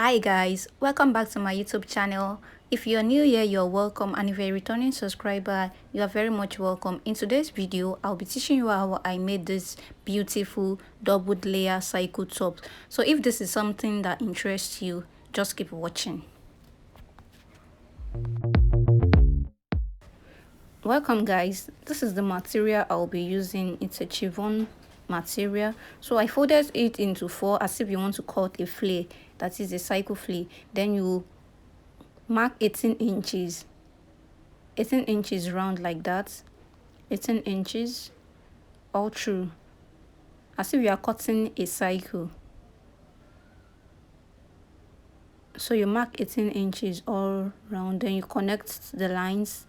Hi guys, welcome back to my YouTube channel. If you're new here, you're welcome, and if you're a returning subscriber, you are very much welcome. In today's video, I'll be teaching you how I made this beautiful double layer cycle top. So if this is something that interests you, just keep watching. Welcome guys, this is the material I'll be using. It's a chiffon material, so I folded it into four as if you want to cut a flare, that is a cycle flare. Then you mark 18 inches round like that, 18 inches all through, as if you are cutting a cycle. So you mark 18 inches all round, then you connect the lines.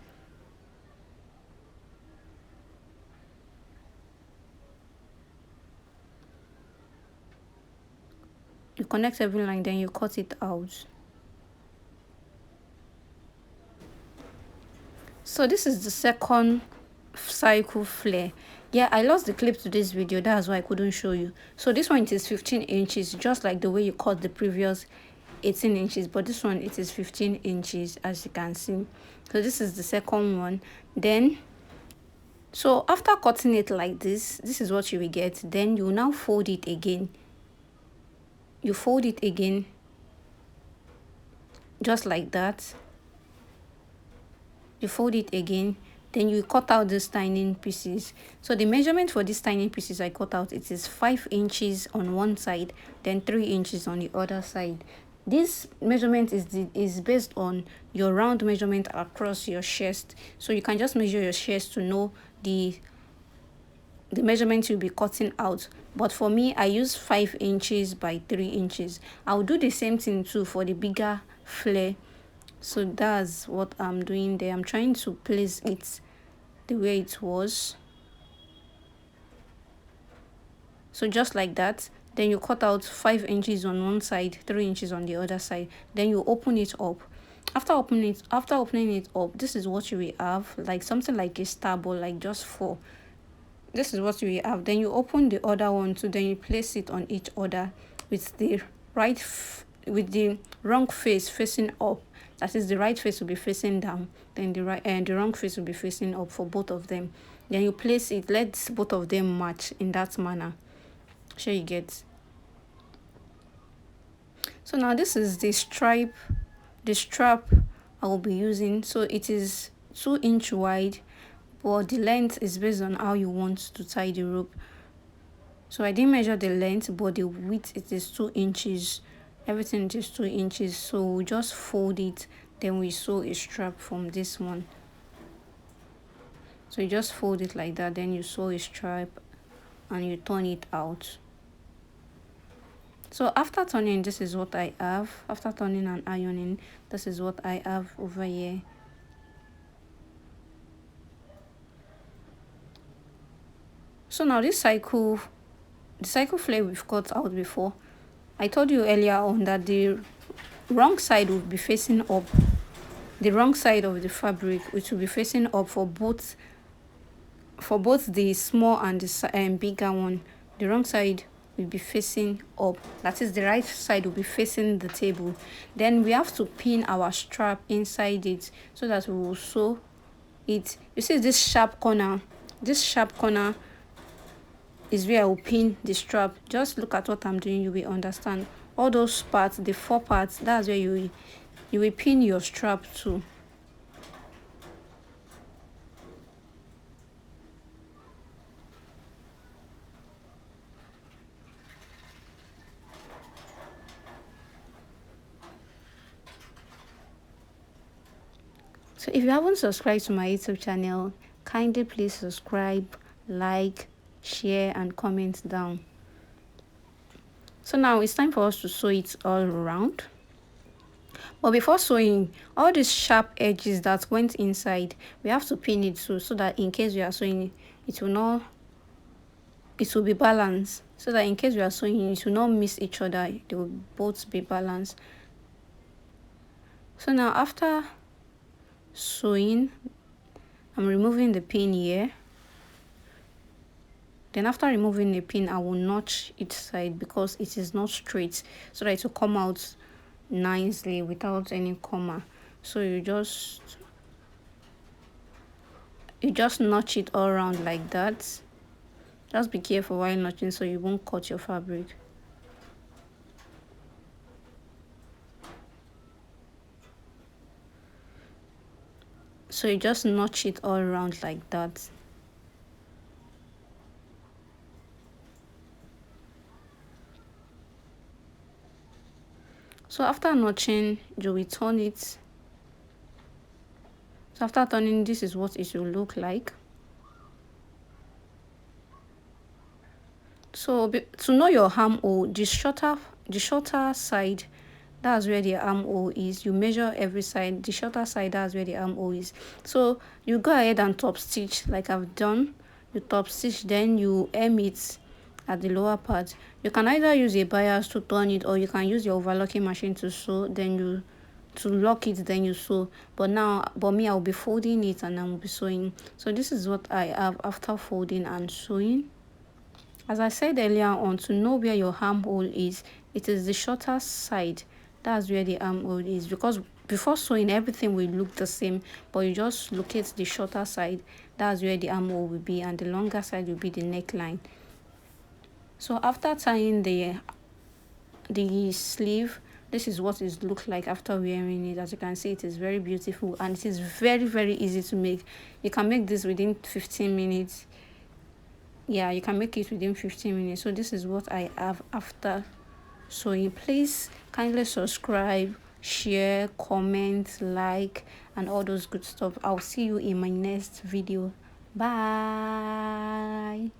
You connect every line, then you cut it out. So this is the second cycle flare. Yeah, I lost the clip to this video, that's why I couldn't show you. So this one, it is 15 inches, just like the way you cut the previous 18 inches, but this one, it is 15 inches, as you can see. So this is the second one. Then so after cutting it like this is what you will get. Then you now fold it again. You fold it again, just like that. You fold it again, then you cut out these tiny pieces. So the measurement for these tiny pieces I cut out, it is 5 inches on one side, then 3 inches on the other side. This measurement is based on your round measurement across your chest. So you can just measure your chest to know the measurement you'll be cutting out. But for me, I use 5 inches by 3 inches. I'll do the same thing too for the bigger flare. So that's what I'm doing there. I'm trying to place it the way it was. So just like that. Then you cut out 5 inches on one side, 3 inches on the other side. Then you open it up. After opening it up, this is what you will have, like something like a star ball, like just 4. This is what you will have. Then you open the other one too. Then you place it on each other with the wrong face facing up. That is, the right face will be facing down, then the wrong face will be facing up for both of them. Then you place it, let both of them match in that manner. Sure you get. So now this is the strap I will be using. So it is 2 inch wide, but the length is based on how you want to tie the rope. So I didn't measure the length, but the width, it is 2 inches. Everything is 2 inches. So we just fold it, then we sew a strap from this one. So you just fold it like that, then you sew a strap and you turn it out. So after turning, this is what I have. After turning and ironing, this is what I have over here. So now the cycle flare we've cut out before, I told you earlier on that the wrong side will be facing up. The wrong side of the fabric, which will be facing up for both the small and the bigger one. The wrong side will be facing up. That is, the right side will be facing the table. Then we have to pin our strap inside it so that we will sew it. You see this sharp corner? This sharp corner is where I will pin the strap. Just look at what I'm doing, you will understand. All those parts, the 4 parts, that's where you will pin your strap to. So if you haven't subscribed to my YouTube channel, kindly please subscribe, like, share and comment down. So now it's time for us to sew it all around. But before sewing, all these sharp edges that went inside, we have to pin it too, so that in case we are sewing, it will be balanced. So that in case we are sewing, it will not miss each other. They will both be balanced. So now after sewing, I'm removing the pin here. Then after removing the pin, I will notch each side because it is not straight, so that it will come out nicely without any comma. So you just notch it all around like that. Just be careful while notching so you won't cut your fabric. So you just notch it all around like that. So after notching, you will turn it. So after turning, this is what it will look like. So to know your armhole, the shorter side, that's where the armhole is. You measure every side. The shorter side, that's where the armhole is. So you go ahead and top stitch like I've done. You top stitch, then you hem it at the lower part. You can either use a bias to turn it, or you can use your overlocking machine to sew. Then you lock it, then you sew. But me, I'll be folding it and I'll be sewing. So this is what I have after folding and sewing. As I said earlier on, to know where your armhole is, it is the shorter side. That's where the armhole is, because before sewing everything will look the same, but you just locate the shorter side. That's where the armhole will be, and the longer side will be the neckline. So after tying the sleeve, this is what it looks like after wearing it. As you can see, it is very beautiful, and it is very, very easy to make. You can make this within 15 minutes. Yeah, you can make it within 15 minutes. So this is what I have after sewing. Please kindly subscribe, share, comment, like, and all those good stuff. I'll see you in my next video. Bye.